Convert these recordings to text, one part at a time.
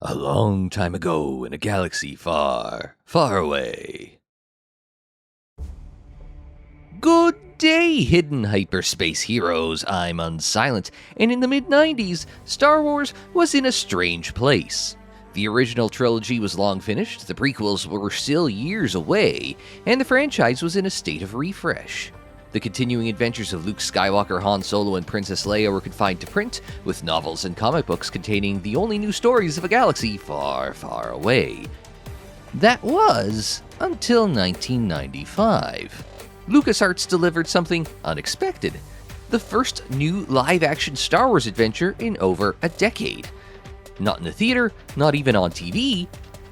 A long time ago in a galaxy far, far away. Good day, hidden hyperspace heroes. I'm Unsilent, and in the mid-90s, Star Wars was in a strange place. The original trilogy was long finished, the prequels were still years away, and the franchise was in a state of refresh. The continuing adventures of Luke Skywalker, Han Solo, and Princess Leia were confined to print, with novels and comic books containing the only new stories of a galaxy far, far away. That was until 1995. LucasArts delivered something unexpected. The first new live-action Star Wars adventure in over a decade. Not in a theater, not even on TV,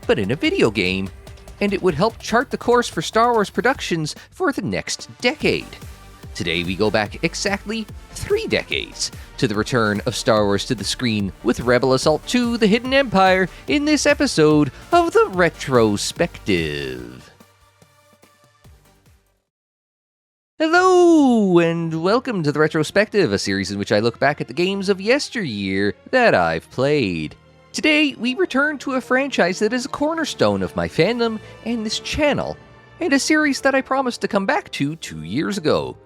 but in a video game. And it would help chart the course for Star Wars productions for the next decade. Today we go back exactly 3 decades to the return of Star Wars to the screen with Rebel Assault 2: The Hidden Empire in this episode of the RETROspective. Hello, and welcome to the RETROspective, a series in which I look back at the games of yesteryear that I've played. Today, we return to a franchise that is a cornerstone of my fandom and this channel, and a series that I promised to come back to 2 years ago.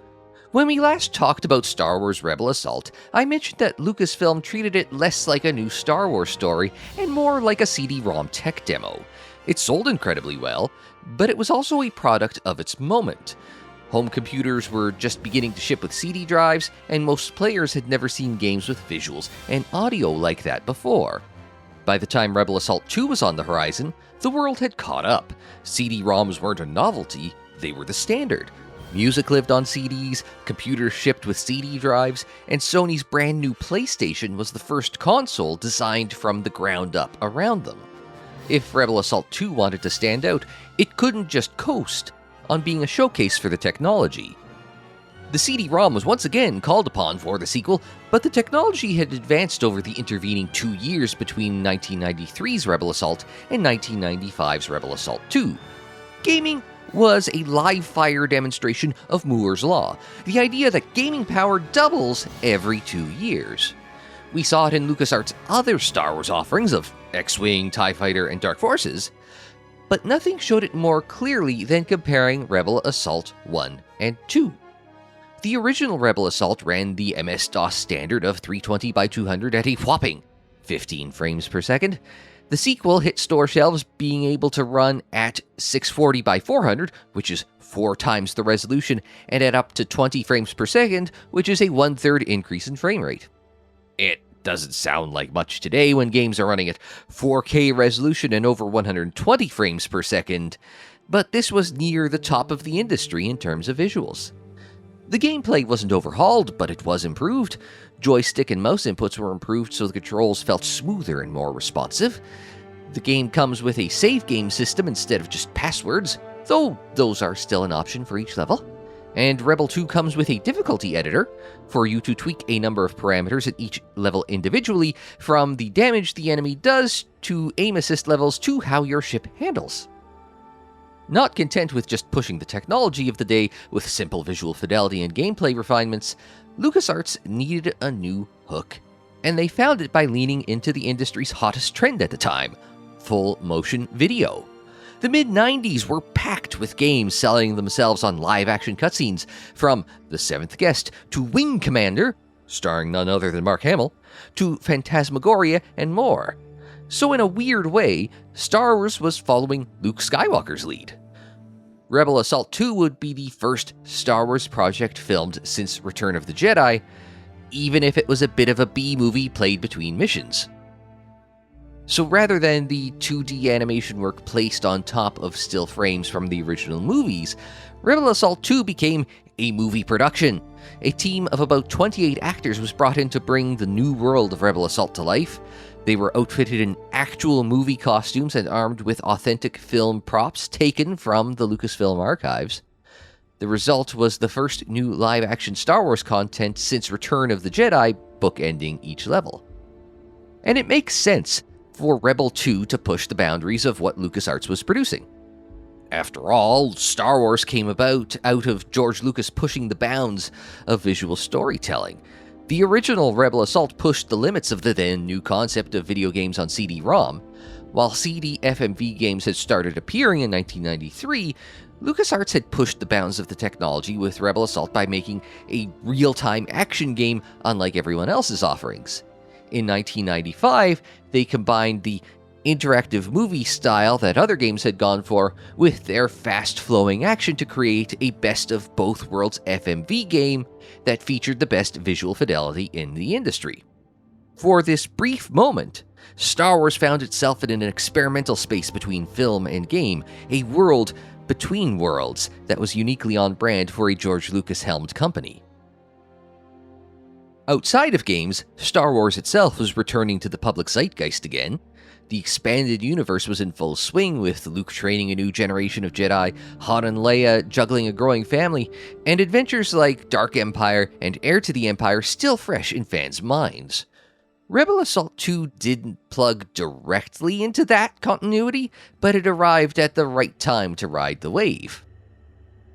When we last talked about Star Wars Rebel Assault, I mentioned that Lucasfilm treated it less like a new Star Wars story and more like a CD-ROM tech demo. It sold incredibly well, but it was also a product of its moment. Home computers were just beginning to ship with CD drives, and most players had never seen games with visuals and audio like that before. By the time Rebel Assault 2 was on the horizon, the world had caught up. CD-ROMs weren't a novelty, they were the standard. Music lived on CDs, computers shipped with CD drives, and Sony's brand new PlayStation was the first console designed from the ground up around them. If Rebel Assault 2 wanted to stand out, it couldn't just coast on being a showcase for the technology. The CD-ROM was once again called upon for the sequel, but the technology had advanced over the intervening 2 years between 1993's Rebel Assault and 1995's Rebel Assault 2. Gaming was a live-fire demonstration of Moore's Law, the idea that gaming power doubles every 2 years. We saw it in LucasArts' other Star Wars offerings of X-Wing, TIE Fighter, and Dark Forces, but nothing showed it more clearly than comparing Rebel Assault 1 and 2. The original Rebel Assault ran the MS-DOS standard of 320 by 200 at a whopping 15 frames per second. The sequel hit store shelves being able to run at 640 by 400, which is 4 times the resolution, and at up to 20 frames per second, which is a 1/3 increase in frame rate. It doesn't sound like much today when games are running at 4K resolution and over 120 frames per second, but this was near the top of the industry in terms of visuals. The gameplay wasn't overhauled, but it was improved. Joystick and mouse inputs were improved so the controls felt smoother and more responsive. The game comes with a save game system instead of just passwords, though those are still an option for each level. And Rebel 2 comes with a difficulty editor for you to tweak a number of parameters at each level individually, from the damage the enemy does to aim assist levels to how your ship handles. Not content with just pushing the technology of the day with simple visual fidelity and gameplay refinements, LucasArts needed a new hook, and they found it by leaning into the industry's hottest trend at the time: full motion video. The mid-90s were packed with games selling themselves on live-action cutscenes, from The Seventh Guest to Wing Commander, starring none other than Mark Hamill, to Phantasmagoria and more. So in a weird way, Star Wars was following Luke Skywalker's lead. Rebel Assault 2 would be the first Star Wars project filmed since Return of the Jedi, even if it was a bit of a B-movie played between missions. So rather than the 2D animation work placed on top of still frames from the original movies, Rebel Assault 2 became a movie production. A team of about 28 actors was brought in to bring the new world of Rebel Assault to life. They were outfitted in actual movie costumes and armed with authentic film props taken from the Lucasfilm archives. The result was the first new live-action Star Wars content since Return of the Jedi, bookending each level. And it makes sense for Rebel 2 to push the boundaries of what LucasArts was producing. After all, Star Wars came about out of George Lucas pushing the bounds of visual storytelling. The original Rebel Assault pushed the limits of the then new concept of video games on CD-ROM. While CD-FMV games had started appearing in 1993, LucasArts had pushed the bounds of the technology with Rebel Assault by making a real-time action game unlike everyone else's offerings. In 1995, they combined the interactive movie style that other games had gone for with their fast-flowing action to create a best-of-both-worlds FMV game that featured the best visual fidelity in the industry. For this brief moment, Star Wars found itself in an experimental space between film and game, a world between worlds that was uniquely on brand for a George Lucas-helmed company. Outside of games, Star Wars itself was returning to the public zeitgeist again. The expanded universe was in full swing, with Luke training a new generation of Jedi, Han and Leia juggling a growing family, and adventures like Dark Empire and Heir to the Empire still fresh in fans' minds. Rebel Assault 2 didn't plug directly into that continuity, but it arrived at the right time to ride the wave.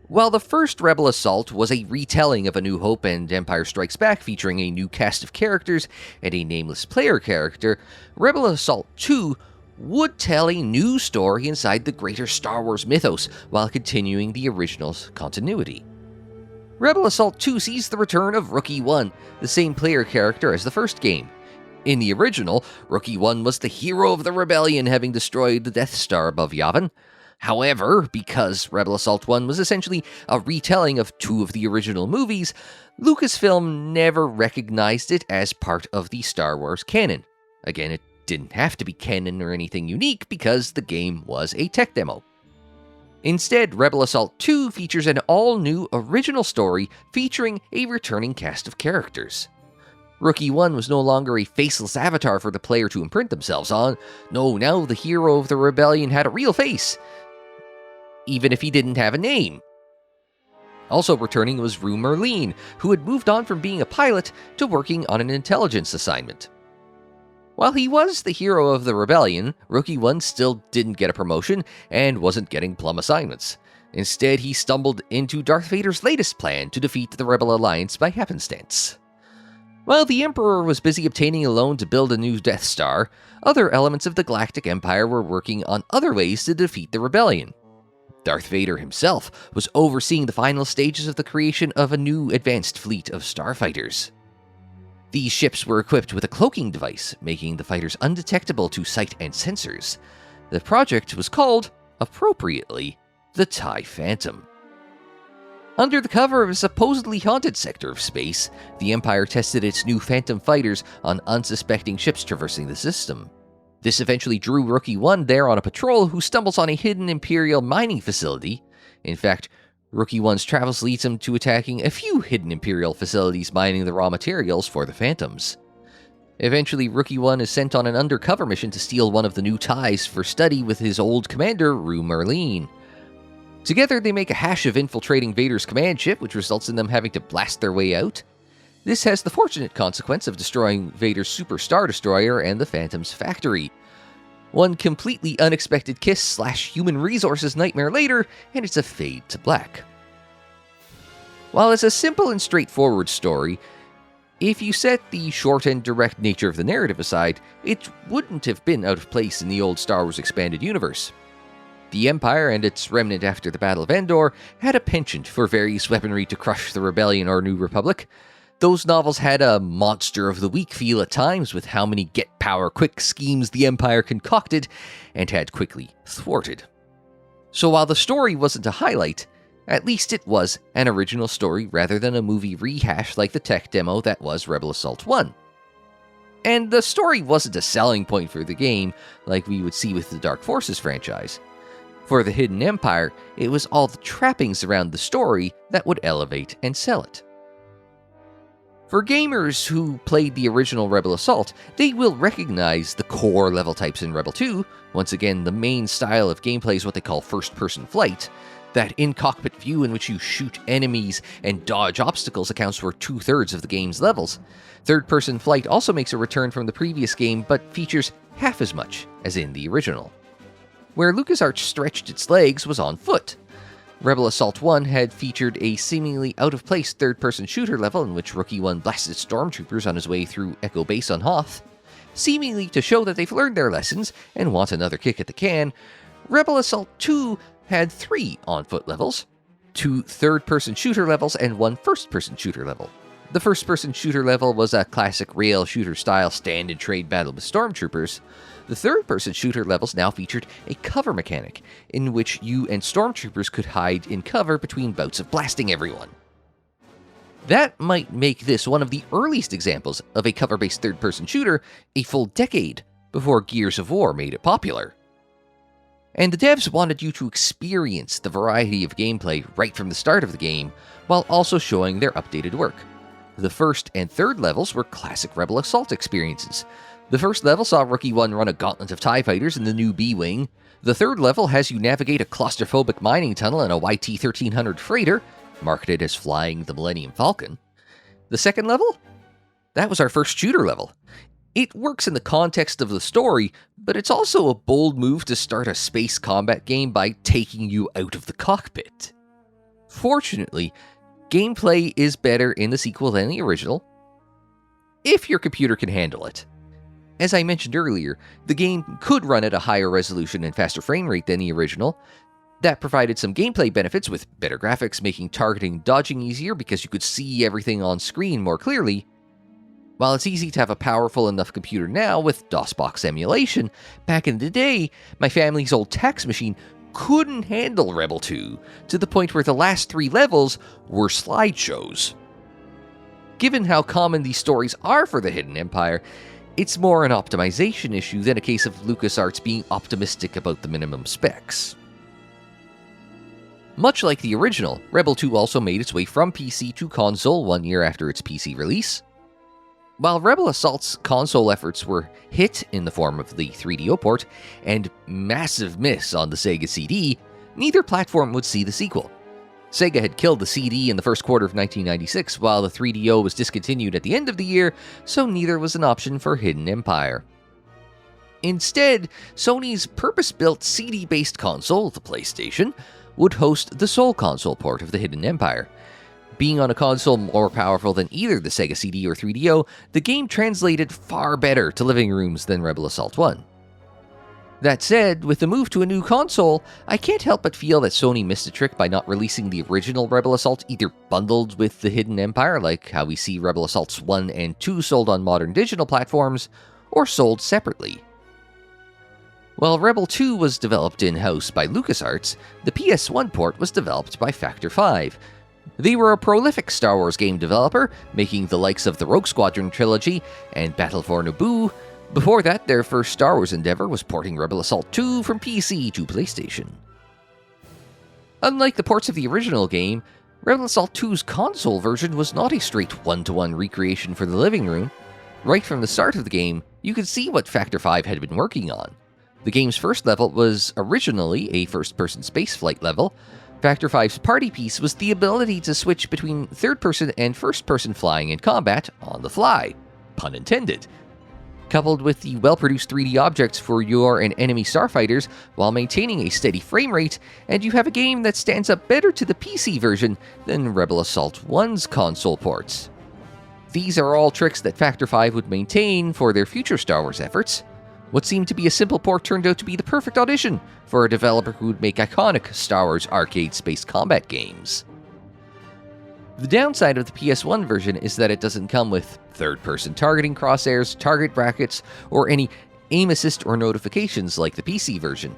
While the first Rebel Assault was a retelling of A New Hope and Empire Strikes Back featuring a new cast of characters and a nameless player character, Rebel Assault 2 would tell a new story inside the greater Star Wars mythos while continuing the original's continuity. Rebel Assault 2 sees the return of Rookie One, the same player character as the first game. In the original, Rookie One was the hero of the rebellion, having destroyed the Death Star above Yavin. However, because Rebel Assault 1 was essentially a retelling of two of the original movies, Lucasfilm never recognized it as part of the Star Wars canon. Again, it didn't have to be canon or anything unique because the game was a tech demo. Instead, Rebel Assault 2 features an all-new original story featuring a returning cast of characters. Rookie One was no longer a faceless avatar for the player to imprint themselves on. No, now the hero of the rebellion had a real face, even if he didn't have a name. Also returning was Rue Merlin, who had moved on from being a pilot to working on an intelligence assignment. While he was the hero of the rebellion, Rookie One still didn't get a promotion and wasn't getting plum assignments. Instead, he stumbled into Darth Vader's latest plan to defeat the Rebel Alliance by happenstance. While the Emperor was busy obtaining a loan to build a new Death Star, other elements of the Galactic Empire were working on other ways to defeat the rebellion. Darth Vader himself was overseeing the final stages of the creation of a new advanced fleet of starfighters. These ships were equipped with a cloaking device, making the fighters undetectable to sight and sensors. The project was called, appropriately, the TIE Phantom. Under the cover of a supposedly haunted sector of space, the Empire tested its new Phantom fighters on unsuspecting ships traversing the system. This eventually drew Rookie One there on a patrol, who stumbles on a hidden Imperial mining facility. In fact, Rookie One's travels leads him to attacking a few hidden Imperial facilities mining the raw materials for the Phantoms. Eventually, Rookie One is sent on an undercover mission to steal one of the new TIEs for study with his old commander, Rue Merlin. Together, they make a hash of infiltrating Vader's command ship, which results in them having to blast their way out. This has the fortunate consequence of destroying Vader's Super Star Destroyer and the Phantom's factory. One completely unexpected kiss/human resources nightmare later, and it's a fade to black. While it's a simple and straightforward story, if you set the short and direct nature of the narrative aside, it wouldn't have been out of place in the old Star Wars expanded universe. The Empire and its remnant after the Battle of Endor had a penchant for various weaponry to crush the Rebellion or New Republic. Those novels had a monster of the week feel at times, with how many get-power-quick schemes the Empire concocted and had quickly thwarted. So while the story wasn't a highlight, at least it was an original story rather than a movie rehash like the tech demo that was Rebel Assault 1. And the story wasn't a selling point for the game like we would see with the Dark Forces franchise. For the Hidden Empire, it was all the trappings around the story that would elevate and sell it. For gamers who played the original Rebel Assault, they will recognize the core level types in Rebel 2. Once again, the main style of gameplay is what they call first-person flight. That in-cockpit view in which you shoot enemies and dodge obstacles accounts for 2/3 of the game's levels. Third-person flight also makes a return from the previous game, but features half as much as in the original. Where LucasArts stretched its legs was on foot. Rebel Assault 1 had featured a seemingly out-of-place third-person shooter level in which Rookie 1 blasted stormtroopers on his way through Echo Base on Hoth. Seemingly to show that they've learned their lessons and want another kick at the can, Rebel Assault 2 had 3 on-foot levels, 2 third-person shooter levels, and 1 first-person shooter level. The first-person shooter level was a classic rail shooter-style stand-and-trade battle with stormtroopers. The third-person shooter levels now featured a cover mechanic, in which you and stormtroopers could hide in cover between bouts of blasting everyone. That might make this one of the earliest examples of a cover-based third-person shooter a full decade before Gears of War made it popular. And the devs wanted you to experience the variety of gameplay right from the start of the game, while also showing their updated work. The first and third levels were classic Rebel Assault experiences. The first level saw Rookie 1 run a gauntlet of TIE fighters in the new B-Wing. The third level has you navigate a claustrophobic mining tunnel in a YT-1300 freighter, marketed as flying the Millennium Falcon. The second level? That was our first shooter level. It works in the context of the story, but it's also a bold move to start a space combat game by taking you out of the cockpit. Fortunately, gameplay is better in the sequel than the original, if your computer can handle it. As I mentioned earlier, the game could run at a higher resolution and faster frame rate than the original. That provided some gameplay benefits with better graphics, making targeting and dodging easier because you could see everything on screen more clearly. While it's easy to have a powerful enough computer now with DOSBox emulation, back in the day, my family's old tax machine couldn't handle Rebel 2, to the point where the last 3 levels were slideshows. Given how common these stories are for the Hidden Empire, it's more an optimization issue than a case of LucasArts being optimistic about the minimum specs. Much like the original, Rebel 2 also made its way from PC to console 1 year after its PC release. While Rebel Assault's console efforts were hit in the form of the 3DO port and massive miss on the Sega CD, neither platform would see the sequel. Sega had killed the CD in the first quarter of 1996, while the 3DO was discontinued at the end of the year, so neither was an option for Hidden Empire. Instead, Sony's purpose-built CD-based console, the PlayStation, would host the sole console port of the Hidden Empire. Being on a console more powerful than either the Sega CD or 3DO, the game translated far better to living rooms than Rebel Assault 1. That said, with the move to a new console, I can't help but feel that Sony missed a trick by not releasing the original Rebel Assault either bundled with the Hidden Empire, like how we see Rebel Assaults 1 and 2 sold on modern digital platforms, or sold separately. While Rebel 2 was developed in-house by LucasArts, the PS1 port was developed by Factor 5. They were a prolific Star Wars game developer, making the likes of the Rogue Squadron trilogy and Battle for Naboo. Before that, their first Star Wars endeavor was porting Rebel Assault 2 from PC to PlayStation. Unlike the ports of the original game, Rebel Assault 2's console version was not a straight one-to-one recreation for the living room. Right from the start of the game, you could see what Factor 5 had been working on. The game's first level was originally a first-person spaceflight level. Factor 5's party piece was the ability to switch between third-person and first-person flying in combat on the fly. Pun intended. Coupled with the well-produced 3D objects for your and enemy starfighters while maintaining a steady frame rate, and you have a game that stands up better to the PC version than Rebel Assault 1's console ports. These are all tricks that Factor 5 would maintain for their future Star Wars efforts. What seemed to be a simple port turned out to be the perfect audition for a developer who would make iconic Star Wars arcade space combat games. The downside of the PS1 version is that it doesn't come with third-person targeting crosshairs, target brackets, or any aim assist or notifications like the PC version.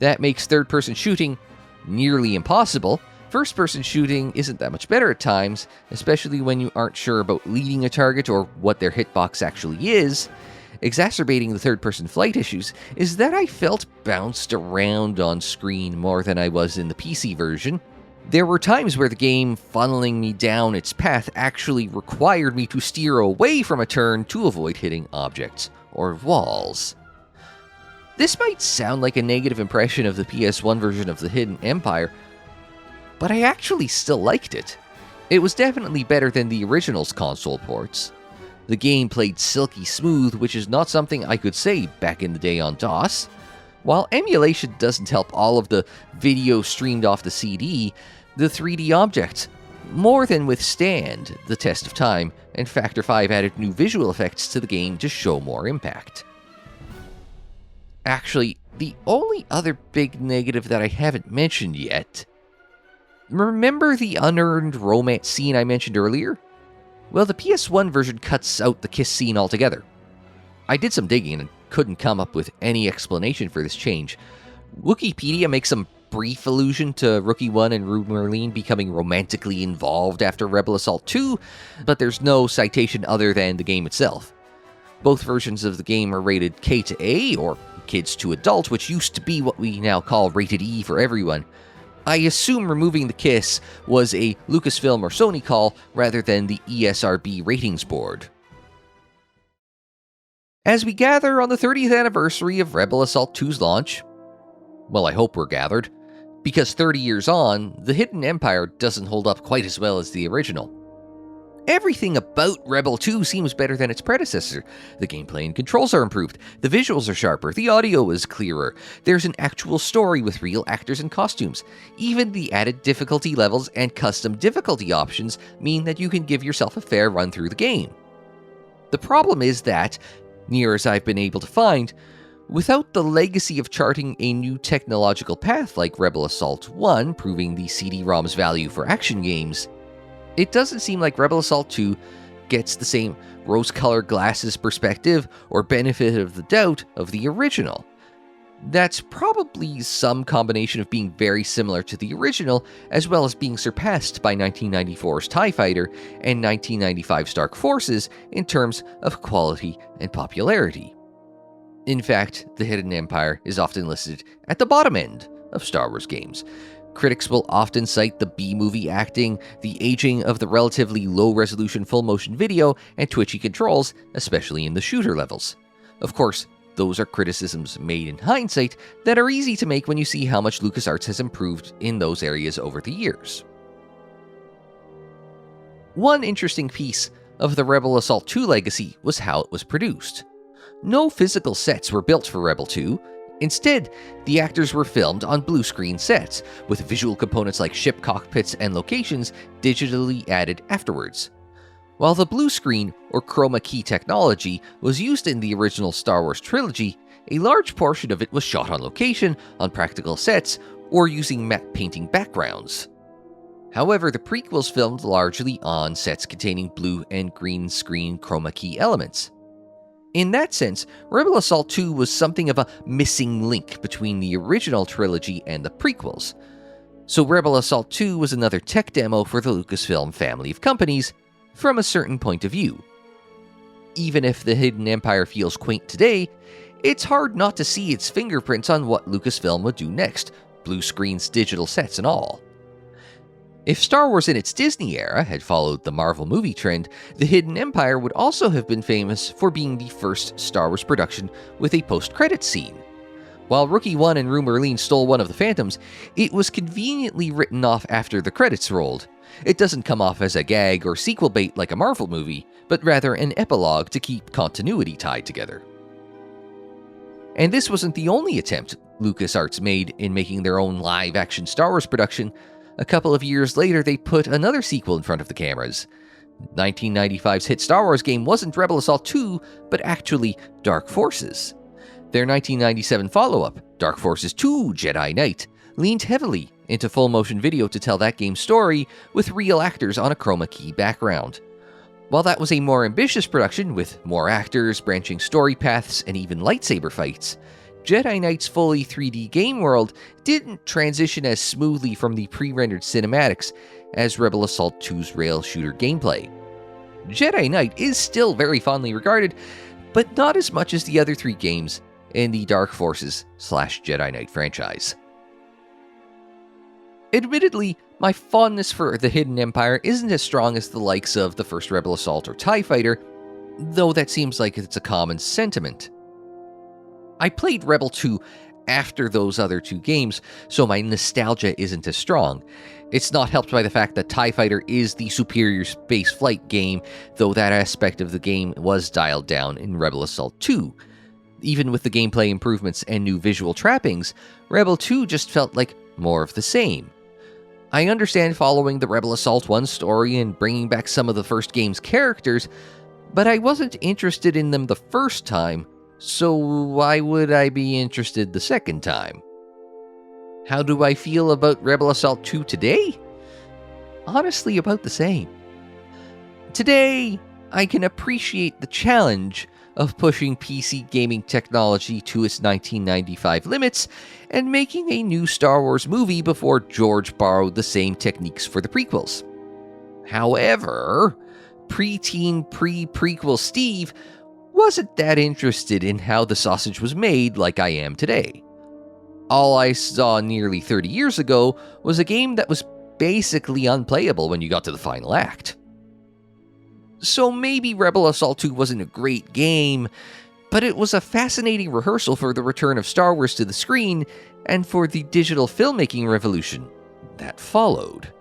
That makes third-person shooting nearly impossible. First-person shooting isn't that much better at times, especially when you aren't sure about leading a target or what their hitbox actually is. Exacerbating the third-person flight issues is that I felt bounced around on screen more than I was in the PC version. There were times where the game funneling me down its path actually required me to steer away from a turn to avoid hitting objects or walls. This might sound like a negative impression of the PS1 version of the Hidden Empire, but I actually still liked it. It was definitely better than the original's console ports. The game played silky smooth, which is not something I could say back in the day on DOS. While emulation doesn't help all of the video streamed off the CD, the 3D objects more than withstand the test of time, and Factor 5 added new visual effects to the game to show more impact. Actually, the only other big negative that I haven't mentioned yet... Remember the unearned romance scene I mentioned earlier? Well, the PS1 version cuts out the kiss scene altogether. I did some digging and couldn't come up with any explanation for this change. Wikipedia makes some brief allusion to Rookie 1 and Rue Merlin becoming romantically involved after Rebel Assault 2, but there's no citation other than the game itself. Both versions of the game are rated K to A, or Kids to Adult, which used to be what we now call Rated E for everyone. I assume removing the kiss was a Lucasfilm or Sony call rather than the ESRB ratings board. As we gather on the 30th anniversary of Rebel Assault 2's launch, well, I hope we're gathered, because 30 years on, the Hidden Empire doesn't hold up quite as well as the original. Everything about Rebel 2 seems better than its predecessor. The gameplay and controls are improved, the visuals are sharper, the audio is clearer, there's an actual story with real actors and costumes. Even the added difficulty levels and custom difficulty options mean that you can give yourself a fair run through the game. The problem is that, near as I've been able to find, without the legacy of charting a new technological path like Rebel Assault 1 proving the CD-ROM's value for action games, it doesn't seem like Rebel Assault 2 gets the same rose-colored glasses perspective or benefit of the doubt of the original. That's probably some combination of being very similar to the original, as well as being surpassed by 1994's TIE Fighter and 1995's Dark Forces in terms of quality and popularity. In fact, the Hidden Empire is often listed at the bottom end of Star Wars games. Critics will often cite the B-movie acting, the aging of the relatively low-resolution full-motion video, and twitchy controls, especially in the shooter levels. Of course, those are criticisms made in hindsight that are easy to make when you see how much LucasArts has improved in those areas over the years. One interesting piece of the Rebel Assault 2 legacy was how it was produced. No physical sets were built for Rebel 2. Instead, the actors were filmed on blue screen sets, with visual components like ship cockpits and locations digitally added afterwards. While the blue screen, or chroma key technology, was used in the original Star Wars trilogy, a large portion of it was shot on location, on practical sets, or using matte painting backgrounds. However, the prequels filmed largely on sets containing blue and green screen chroma key elements. In that sense, Rebel Assault 2 was something of a missing link between the original trilogy and the prequels. So Rebel Assault 2 was another tech demo for the Lucasfilm family of companies, from a certain point of view. Even if the Hidden Empire feels quaint today, it's hard not to see its fingerprints on what Lucasfilm would do next, blue screens, digital sets, and all. If Star Wars in its Disney era had followed the Marvel movie trend, the Hidden Empire would also have been famous for being the first Star Wars production with a post-credits scene. While Rookie 1 and Rue Merlin stole one of the Phantoms, it was conveniently written off after the credits rolled. It doesn't come off as a gag or sequel bait like a Marvel movie, but rather an epilogue to keep continuity tied together. And this wasn't the only attempt LucasArts made in making their own live-action Star Wars production. A couple of years later, they put another sequel in front of the cameras. 1995's hit Star Wars game wasn't Rebel Assault 2, but actually Dark Forces. Their 1997 follow-up, Dark Forces 2 Jedi Knight, leaned heavily into full-motion video to tell that game's story with real actors on a chroma key background. While that was a more ambitious production with more actors, branching story paths, and even lightsaber fights, Jedi Knight's fully 3D game world didn't transition as smoothly from the pre-rendered cinematics as Rebel Assault 2's rail shooter gameplay. Jedi Knight is still very fondly regarded, but not as much as the other three games in the Dark Forces/Jedi Knight franchise. Admittedly, my fondness for the Hidden Empire isn't as strong as the likes of the first Rebel Assault or TIE Fighter, though that seems like it's a common sentiment. I played Rebel 2 after those other two games, so my nostalgia isn't as strong. It's not helped by the fact that TIE Fighter is the superior space flight game, though that aspect of the game was dialed down in Rebel Assault 2. Even with the gameplay improvements and new visual trappings, Rebel 2 just felt like more of the same. I understand following the Rebel Assault 1 story and bringing back some of the first game's characters, but I wasn't interested in them the first time, so why would I be interested the second time? How do I feel about Rebel Assault 2 today? Honestly, about the same. Today, I can appreciate the challenge of pushing PC gaming technology to its 1995 limits and making a new Star Wars movie before George borrowed the same techniques for the prequels. However, preteen pre-prequel Steve wasn't that interested in how the sausage was made like I am today. All I saw nearly 30 years ago was a game that was basically unplayable when you got to the final act. So maybe Rebel Assault 2 wasn't a great game, but it was a fascinating rehearsal for the return of Star Wars to the screen and for the digital filmmaking revolution that followed.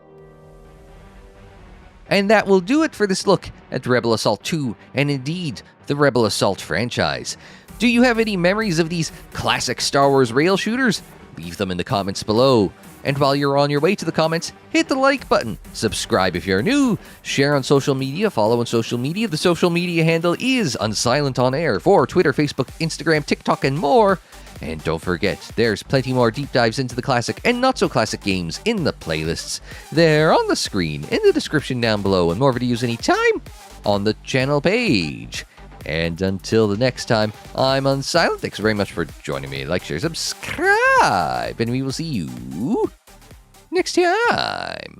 And that will do it for this look at Rebel Assault 2 and indeed the Rebel Assault franchise. Do you have any memories of these classic Star Wars rail shooters? Leave them in the comments below. And while you're on your way to the comments, hit the like button, subscribe if you're new, share on social media, follow on social media. The social media handle is Unsilent on Air for Twitter, Facebook, Instagram, TikTok, and more. And don't forget, there's plenty more deep dives into the classic and not-so-classic games in the playlists. They're on the screen, in the description down below, and more videos anytime on the channel page. And until the next time, I'm Unsilent. Thanks very much for joining me. Like, share, subscribe, and we will see you next time.